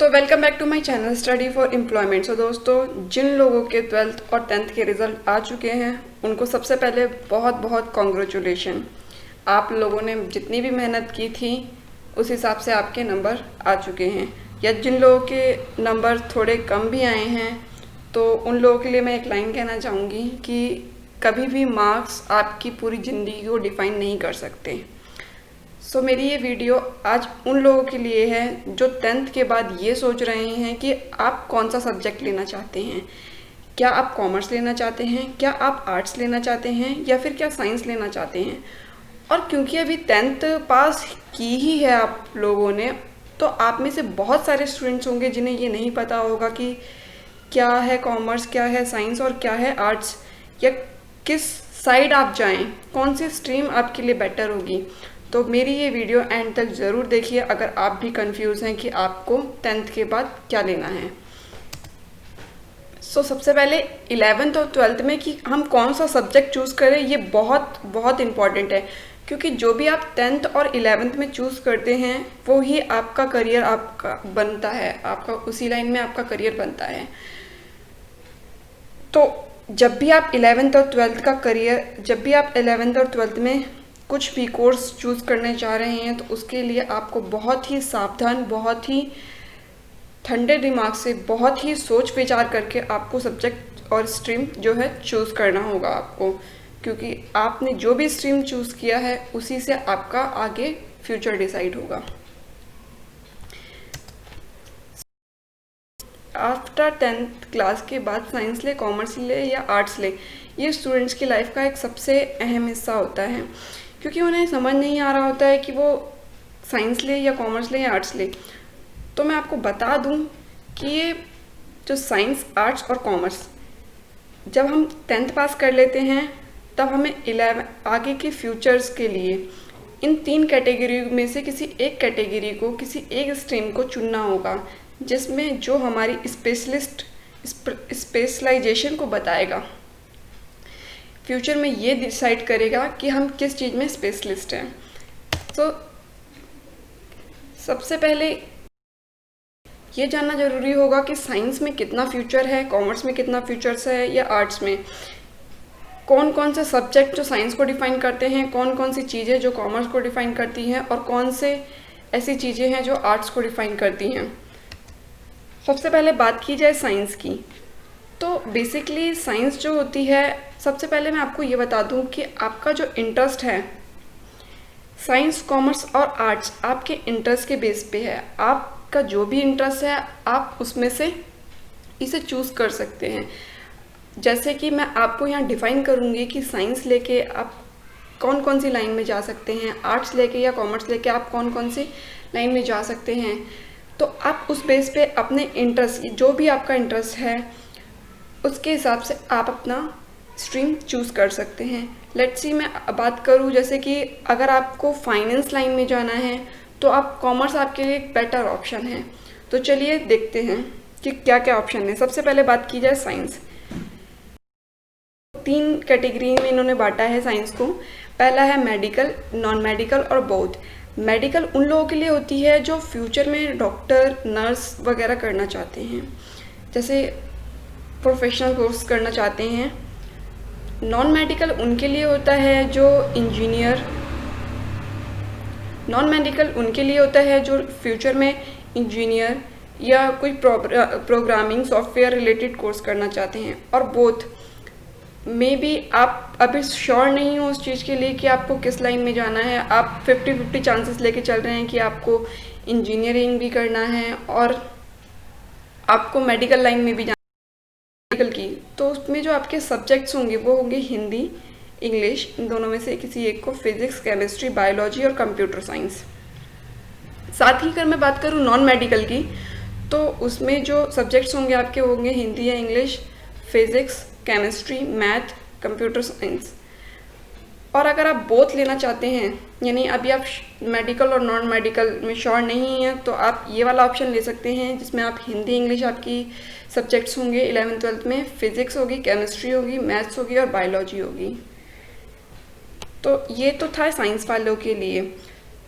Welcome back to my channel study for employment. दोस्तों, जिन लोगों के 12th और 10th के रिजल्ट आ चुके हैं उनको सबसे पहले बहुत बहुत कॉन्ग्रेचुलेशन। आप लोगों ने जितनी भी मेहनत की थी उस हिसाब से आपके नंबर आ चुके हैं, या जिन लोगों के नंबर थोड़े कम भी आए हैं तो उन लोगों के लिए मैं एक लाइन कहना चाहूँगी कि कभी भी मार्क्स आपकी पूरी ज़िंदगी को डिफ़ाइन नहीं कर सकते। मेरी ये वीडियो आज उन लोगों के लिए है जो 10th के बाद ये सोच रहे हैं कि आप कौन सा सब्जेक्ट लेना चाहते हैं। क्या आप कॉमर्स लेना चाहते हैं, क्या आप आर्ट्स लेना चाहते हैं, या फिर क्या साइंस लेना चाहते हैं। और क्योंकि अभी 10th पास की ही है आप लोगों ने, तो आप में से बहुत सारे स्टूडेंट्स होंगे जिन्हें ये नहीं पता होगा कि क्या है कॉमर्स, क्या है साइंस और क्या है आर्ट्स, या किस साइड आप जाएं, कौन सी स्ट्रीम आपके लिए बेटर होगी। तो मेरी ये वीडियो एंड तक ज़रूर देखिए अगर आप भी कंफ्यूज हैं कि आपको 10th के बाद क्या लेना है। सबसे पहले 11th और 12th में कि हम कौन सा सब्जेक्ट चूज़ करें, ये बहुत बहुत इम्पॉर्टेंट है, क्योंकि जो भी आप 10th और 11th में चूज़ करते हैं वो ही आपका करियर आपका बनता है, आपका उसी लाइन में आपका करियर बनता है। तो जब भी आप 11th और 12th का करियर, जब भी आप 11th और 12th में कुछ भी कोर्स चूज़ करने चाह रहे हैं तो उसके लिए आपको बहुत ही सावधान, बहुत ही ठंडे दिमाग से, बहुत ही सोच विचार करके आपको सब्जेक्ट और स्ट्रीम जो है चूज़ करना होगा आपको, क्योंकि आपने जो भी स्ट्रीम चूज़ किया है उसी से आपका आगे फ्यूचर डिसाइड होगा। आफ्टर 10th क्लास के बाद साइंस ले, कॉमर्स ले या आर्ट्स ले, ये स्टूडेंट्स की लाइफ का एक सबसे अहम हिस्सा होता है, क्योंकि उन्हें समझ नहीं आ रहा होता है कि वो साइंस ले या कॉमर्स ले या आर्ट्स ले। तो मैं आपको बता दूं कि ये जो साइंस, आर्ट्स और कॉमर्स, जब हम 10th पास कर लेते हैं तब हमें 11 आगे के फ्यूचर्स के लिए इन 3 कैटेगरी में से किसी एक कैटेगरी को, किसी एक स्ट्रीम को चुनना होगा, जिसमें जो हमारी स्पेशलाइजेशन को बताएगा, फ्यूचर में ये डिसाइड करेगा कि हम किस चीज़ में स्पेशलिस्ट हैं। तो सबसे पहले ये जानना ज़रूरी होगा कि साइंस में कितना फ्यूचर है, कॉमर्स में कितना फ्यूचर्स है, या आर्ट्स में कौन कौन से सब्जेक्ट जो साइंस को डिफ़ाइन करते हैं, कौन कौन सी चीज़ें जो कॉमर्स को डिफ़ाइन करती हैं, और कौन से ऐसी चीज़ें हैं जो आर्ट्स को डिफ़ाइन करती हैं। सबसे पहले बात की जाए साइंस की, तो बेसिकली साइंस जो होती है, सबसे पहले मैं आपको ये बता दूं कि आपका जो इंटरेस्ट है, साइंस, कॉमर्स और आर्ट्स आपके इंटरेस्ट के बेस पे है। आपका जो भी इंटरेस्ट है आप उसमें से इसे चूज़ कर सकते हैं। जैसे कि मैं आपको यहाँ डिफ़ाइन करूँगी कि साइंस लेके आप कौन कौन सी लाइन में जा सकते हैं, आर्ट्स लेके या कॉमर्स लेके आप कौन कौन सी लाइन में जा सकते हैं। तो आप उस बेस पे अपने इंटरेस्ट, जो भी आपका इंटरेस्ट है उसके हिसाब से आप अपना स्ट्रीम चूज़ कर सकते हैं। लेट्स सी मैं बात करूँ, जैसे कि अगर आपको फाइनेंस लाइन में जाना है तो आप कॉमर्स आपके लिए एक बेटर ऑप्शन है। तो चलिए देखते हैं कि क्या क्या ऑप्शन है। सबसे पहले बात की जाए साइंस, 3 कैटेगरी में इन्होंने बांटा है साइंस को। पहला है मेडिकल, नॉन मेडिकल और बोथ। मेडिकल उन लोगों के लिए होती है जो फ्यूचर में डॉक्टर, नर्स वगैरह करना चाहते हैं, जैसे प्रोफेशनल कोर्स करना चाहते हैं। नॉन मेडिकल उनके लिए होता है जो इंजीनियर, नॉन मेडिकल उनके लिए होता है जो फ्यूचर में इंजीनियर या कोई प्रोग्रामिंग सॉफ्टवेयर रिलेटेड कोर्स करना चाहते हैं। और बोथ में भी आप अभी श्योर नहीं हो उस चीज़ के लिए कि आपको किस लाइन में जाना है। आप 50-50 चांसेस लेके चल रहे हैं कि आपको इंजीनियरिंग भी करना है और आपको मेडिकल लाइन में भी जाना है मेडिकल की। तो उसमें जो आपके सब्जेक्ट्स होंगे वो होंगे हिंदी, इंग्लिश, इन दोनों में से किसी एक को, फिजिक्स, केमिस्ट्री, बायोलॉजी और कंप्यूटर साइंस। साथ ही अगर मैं बात करूँ नॉन मेडिकल की, तो उसमें जो सब्जेक्ट्स होंगे आपके होंगे हिंदी या English, physics, chemistry, math, computer science. और अगर आप बोथ लेना चाहते हैं, यानी अभी आप मेडिकल और नॉन मेडिकल में श्योर नहीं हैं, तो आप ये वाला ऑप्शन ले सकते हैं जिसमें आप हिंदी, इंग्लिश आपकी सब्जेक्ट्स होंगे 11th 12th में, फिजिक्स होगी, केमिस्ट्री होगी, मैथ्स होगी और बायोलॉजी होगी। तो ये तो था साइंस वालों के लिए।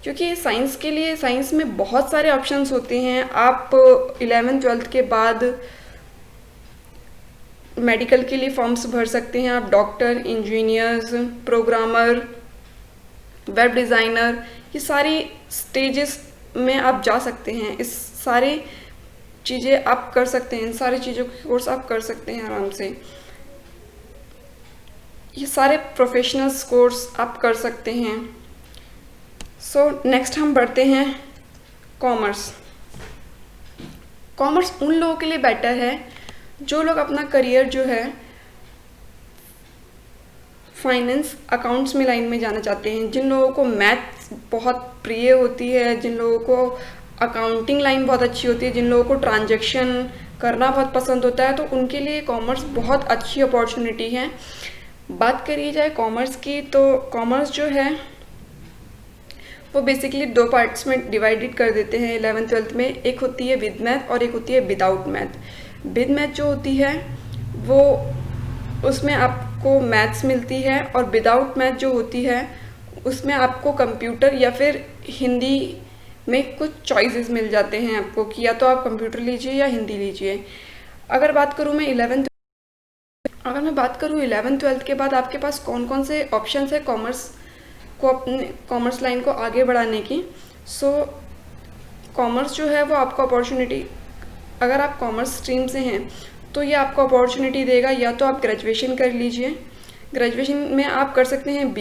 क्योंकि साइंस के लिए, साइंस में बहुत सारे ऑप्शंस होते हैं। आप 11th-12th के बाद मेडिकल के लिए फॉर्म्स भर सकते हैं। आप doctor, engineers, programmer, web designer, ये सारी स्टेजेस में आप जा सकते हैं। इस सारे चीज़ें आप कर सकते हैं, इन सारी चीज़ों के कोर्स आप कर सकते हैं आराम से। ये सारे प्रोफेशनल्स कोर्स आप कर सकते हैं। सो नेक्स्ट हम बढ़ते हैं कॉमर्स। कॉमर्स उन लोगों के लिए बेटर है जो लोग अपना करियर जो है फाइनेंस, अकाउंट्स में लाइन में जाना चाहते हैं, जिन लोगों को मैथ्स बहुत प्रिय होती है, जिन लोगों को अकाउंटिंग लाइन बहुत अच्छी होती है, जिन लोगों को ट्रांजैक्शन करना बहुत पसंद होता है, तो उनके लिए कॉमर्स बहुत अच्छी अपॉर्चुनिटी है। बात करी जाए कॉमर्स की, तो कॉमर्स जो है वो बेसिकली दो पार्ट्स में डिवाइडेड कर देते हैं 11th-12th में। एक होती है विद मैथ और एक होती है विदाउट मैथ। विद मैथ जो होती है वो, उसमें आपको मैथ्स मिलती है, और विदाउट मैथ जो होती है उसमें आपको कंप्यूटर या फिर हिंदी में कुछ चॉइसेस मिल जाते हैं आपको, कि या तो आप कंप्यूटर लीजिए या हिंदी लीजिए। अगर बात करूँ मैं 11th-12th के बाद आपके पास कौन कौन से ऑप्शंस है कॉमर्स को, अपने कॉमर्स लाइन को आगे बढ़ाने की। सो कॉमर्स जो है वो आपको अपॉर्चुनिटी, अगर आप कॉमर्स स्ट्रीम से हैं तो ये आपको अपॉर्चुनिटी देगा। या तो आप ग्रेजुएशन कर लीजिए, ग्रेजुएशन में आप कर सकते हैं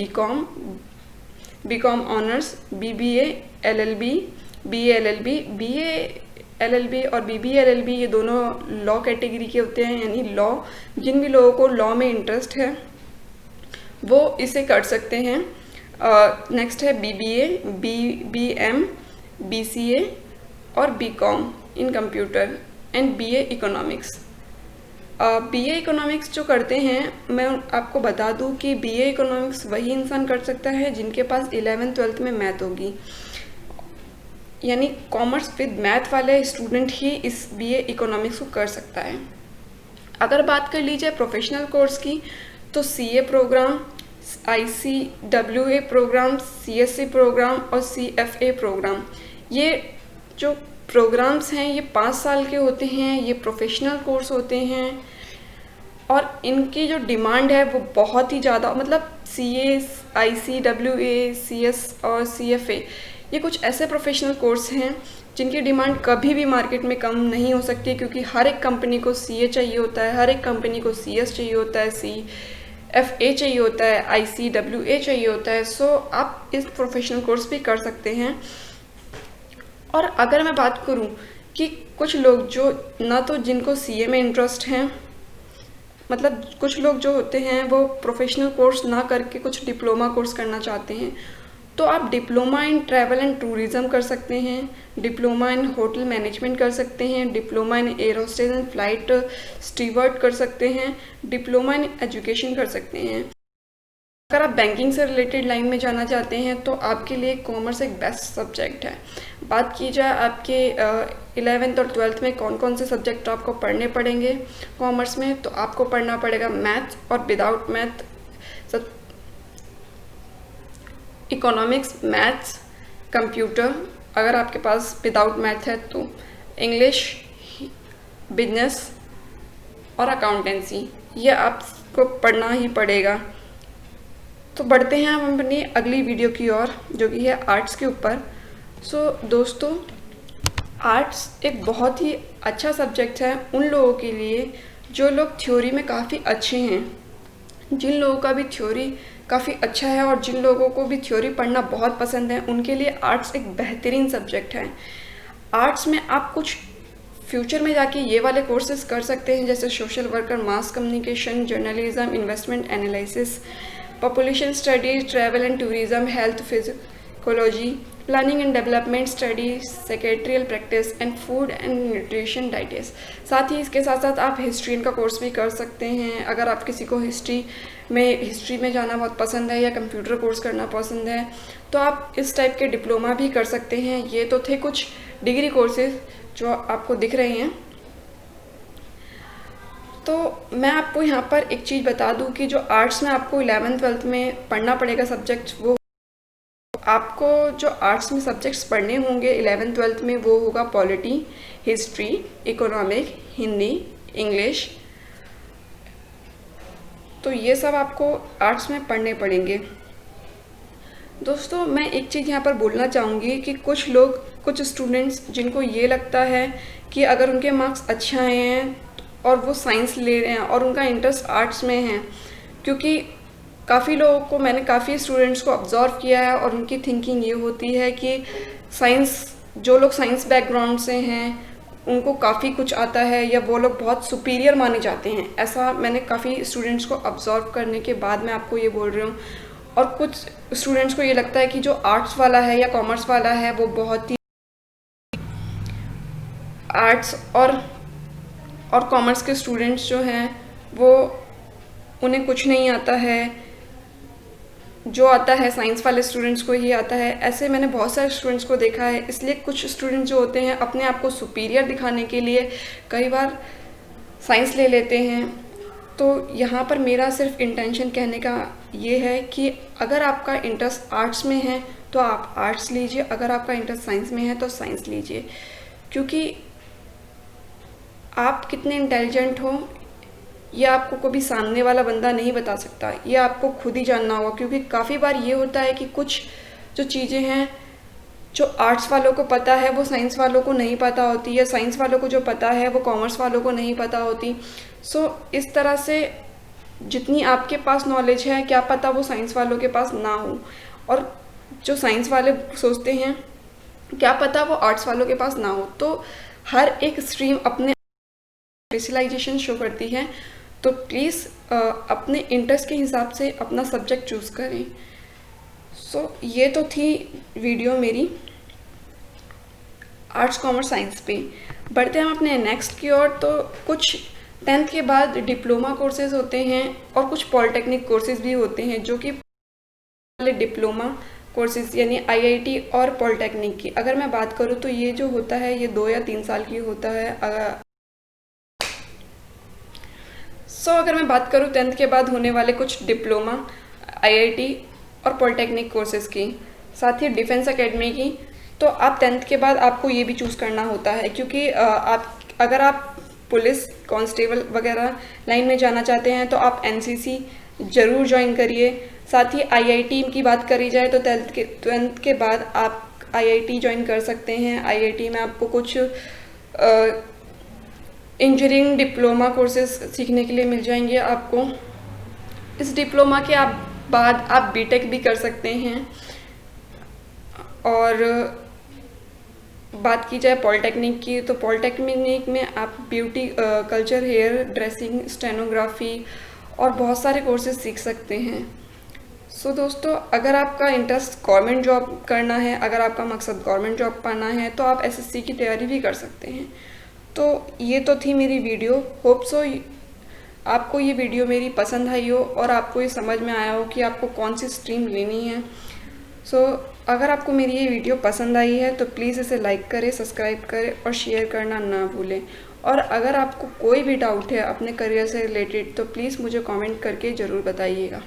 BCom honours, BBA, LLB, BA LLB. BA LLB और बीबीए एलएलबी ये दोनों लॉ कैटेगरी के होते हैं, यानी लॉ, जिन भी लोगों को लॉ में इंटरेस्ट है वो इसे कर सकते हैं। नेक्स्ट है बीबीए, बीबीएम, बीसीए और BCom in computer and BA economics. BA economics जो करते हैं, मैं आपको बता दूं कि बीए इकोनॉमिक्स वही इंसान कर सकता है जिनके पास 11th-12th में मैथ होगी, यानी कॉमर्स विद मैथ वाले स्टूडेंट ही इस बीए इकोनॉमिक्स को कर सकता है। अगर बात कर लीजिए प्रोफेशनल कोर्स की, तो CA program, ICWA program, CSC program और सीएफए प्रोग्राम, ये जो प्रोग्राम्स हैं ये 5 साल के होते हैं। ये प्रोफेशनल कोर्स होते हैं और इनकी जो डिमांड है वो बहुत ही ज़्यादा, मतलब सीए, आईसीडब्ल्यूए, सीएस और सीएफए, ये कुछ ऐसे प्रोफेशनल कोर्स हैं जिनकी डिमांड कभी भी मार्केट में कम नहीं हो सकती, क्योंकि हर एक कंपनी को सीए चाहिए होता है, हर एक कंपनी को सीएस चाहिए होता है, सीएफए चाहिए होता है, आईसीडब्ल्यूए चाहिए होता है। सो आप इस प्रोफेशनल कोर्स भी कर सकते हैं। और अगर मैं बात करूं कि कुछ लोग जो ना तो जिनको सीए में इंटरेस्ट है, मतलब कुछ लोग जो होते हैं वो प्रोफेशनल कोर्स ना करके कुछ डिप्लोमा कोर्स करना चाहते हैं, तो आप diploma in travel and tourism कर सकते हैं, डिप्लोमा इन होटल मैनेजमेंट कर सकते हैं, diploma in air hostess and flight steward कर सकते हैं, डिप्लोमा इन एजुकेशन कर सकते हैं। अगर आप बैंकिंग से रिलेटेड लाइन में जाना चाहते हैं तो आपके लिए कॉमर्स एक बेस्ट सब्जेक्ट है। बात की जाए आपके 11th और 12th में कौन कौन से सब्जेक्ट आपको पढ़ने पड़ेंगे कॉमर्स में, तो आपको पढ़ना पड़ेगा मैथ और विदाउट मैथ सब, इकोनॉमिक्स, मैथ्स, कंप्यूटर, अगर आपके पास विदाउट मैथ है तो इंग्लिश, बिजनेस और अकाउंटेंसी, ये आपको पढ़ना ही पड़ेगा। तो बढ़ते हैं हम अपनी अगली वीडियो की ओर, जो कि है आर्ट्स के ऊपर। सो दोस्तों, आर्ट्स एक बहुत ही अच्छा सब्जेक्ट है उन लोगों के लिए जो लोग थ्योरी में काफ़ी अच्छे हैं, जिन लोगों का भी थ्योरी काफ़ी अच्छा है और जिन लोगों को भी थ्योरी पढ़ना बहुत पसंद है, उनके लिए आर्ट्स एक बेहतरीन सब्जेक्ट है। आर्ट्स में आप कुछ फ्यूचर में जाके ये वाले कोर्सेज कर सकते हैं, जैसे social worker, mass communication, journalism, investment analysis, population studies, travel and tourism, health physiology, planning and development studies, secretarial practice and food and nutrition dietetics. साथ ही इसके साथ साथ आप हिस्ट्री का कोर्स भी कर सकते हैं। अगर आप किसी को हिस्ट्री में जाना बहुत पसंद है या कंप्यूटर कोर्स करना पसंद है तो आप इस टाइप के डिप्लोमा भी कर सकते हैं। ये तो थे कुछ डिग्री कोर्सेज जो आपको दिख रहे हैं। तो मैं आपको यहाँ पर एक चीज़ बता दूँ कि जो आर्ट्स में आपको 11th-12th में पढ़ना पड़ेगा सब्जेक्ट, वो आपको जो आर्ट्स में सब्जेक्ट्स पढ़ने होंगे 11th-12th में, वो होगा polity, history, economic, Hindi, English. तो ये सब आपको आर्ट्स में पढ़ने पड़ेंगे। दोस्तों, मैं एक चीज़ यहाँ पर बोलना चाहूँगी कि कुछ स्टूडेंट्स जिनको ये लगता है कि अगर उनके मार्क्स अच्छे आए हैं और वो साइंस ले रहे हैं और उनका इंटरेस्ट आर्ट्स में है, क्योंकि काफ़ी लोगों को, मैंने काफ़ी स्टूडेंट्स को ऑब्जर्व किया है और उनकी थिंकिंग ये होती है कि जो लोग साइंस बैकग्राउंड से हैं उनको काफ़ी कुछ आता है, या वो लोग बहुत सुपीरियर माने जाते हैं। ऐसा मैंने काफ़ी स्टूडेंट्स को ऑब्जर्व करने के बाद मैं आपको ये बोल रही हूँ। और कुछ स्टूडेंट्स को ये लगता है कि जो आर्ट्स वाला है या कॉमर्स वाला है वो बहुत ही आर्ट्स और कॉमर्स के स्टूडेंट्स जो हैं वो उन्हें कुछ नहीं आता है, जो आता है साइंस वाले स्टूडेंट्स को ही आता है। ऐसे मैंने बहुत सारे स्टूडेंट्स को देखा है। इसलिए कुछ स्टूडेंट्स जो होते हैं अपने आप को सुपीरियर दिखाने के लिए कई बार साइंस ले लेते हैं। तो यहाँ पर मेरा सिर्फ इंटेंशन कहने का ये है कि अगर आपका इंटरेस्ट आर्ट्स में है तो आप आर्ट्स लीजिए, अगर आपका इंटरेस्ट साइंस में है तो साइंस लीजिए। क्योंकि आप कितने इंटेलिजेंट हो ये आपको कभी सामने वाला बंदा नहीं बता सकता, ये आपको खुद ही जानना होगा। क्योंकि काफ़ी बार ये होता है कि कुछ जो चीज़ें हैं जो आर्ट्स वालों को पता है वो साइंस वालों को नहीं पता होती, या साइंस वालों को जो पता है वो कॉमर्स वालों को नहीं पता होती। सो इस तरह से जितनी आपके पास नॉलेज है, क्या पता वो साइंस वालों के पास ना हो, और जो साइंस वाले सोचते हैं क्या पता वो आर्ट्स वालों के पास ना हो। तो हर एक स्ट्रीम अपने स्पेशलाइजेशन शो करती है। तो प्लीज़ अपने इंटरेस्ट के हिसाब से अपना सब्जेक्ट चूज़ करें। सो ये तो थी वीडियो मेरी आर्ट्स कॉमर्स साइंस पे। बढ़ते हैं हम अपने नेक्स्ट की ओर। तो कुछ 10th के बाद डिप्लोमा कोर्सेज होते हैं और कुछ पॉलिटेक्निक कोर्सेज भी होते हैं, जो कि डिप्लोमा कोर्सेज यानी आईआईटी और पॉलिटेक्निक की अगर मैं बात करूँ तो ये जो होता है ये 2 या 3 साल की होता है। अगर मैं बात करूँ 10th के बाद होने वाले कुछ डिप्लोमा, आईआईटी और पॉलिटेक्निक कोर्सेज़ की, साथ ही डिफेंस एकेडमी की, तो आप 10th के बाद आपको ये भी चूज़ करना होता है। क्योंकि अगर आप पुलिस कांस्टेबल वगैरह लाइन में जाना चाहते हैं तो आप एनसीसी ज़रूर ज्वाइन करिए। साथ ही आईआईटी की बात करी जाए तो 10th के बाद आप आईआईटी ज्वाइन कर सकते हैं। आईआईटी में आपको कुछ इंजीनियरिंग डिप्लोमा कोर्सेज सीखने के लिए मिल जाएंगे आपको। इस डिप्लोमा के बाद आप बीटेक भी कर सकते हैं। और बात की जाए पॉलिटेक्निक की तो पॉलिटेक्निक में आप beauty, culture, hairdressing, stenography और बहुत सारे कोर्सेज सीख सकते हैं। सो दोस्तों, अगर आपका इंटरेस्ट गवर्नमेंट जॉब करना है, अगर आपका मकसद गवर्नमेंट जॉब पाना है तो आप एसएससी की तैयारी भी कर सकते हैं। तो ये तो थी मेरी वीडियो। होप सो आपको ये वीडियो मेरी पसंद आई हो और आपको ये समझ में आया हो कि आपको कौन सी स्ट्रीम लेनी है। अगर आपको मेरी ये वीडियो पसंद आई है तो प्लीज़ इसे लाइक करें, सब्सक्राइब करें और शेयर करना ना भूलें। और अगर आपको कोई भी डाउट है अपने करियर से रिलेटेड तो प्लीज़ मुझे कमेंट करके ज़रूर बताइएगा।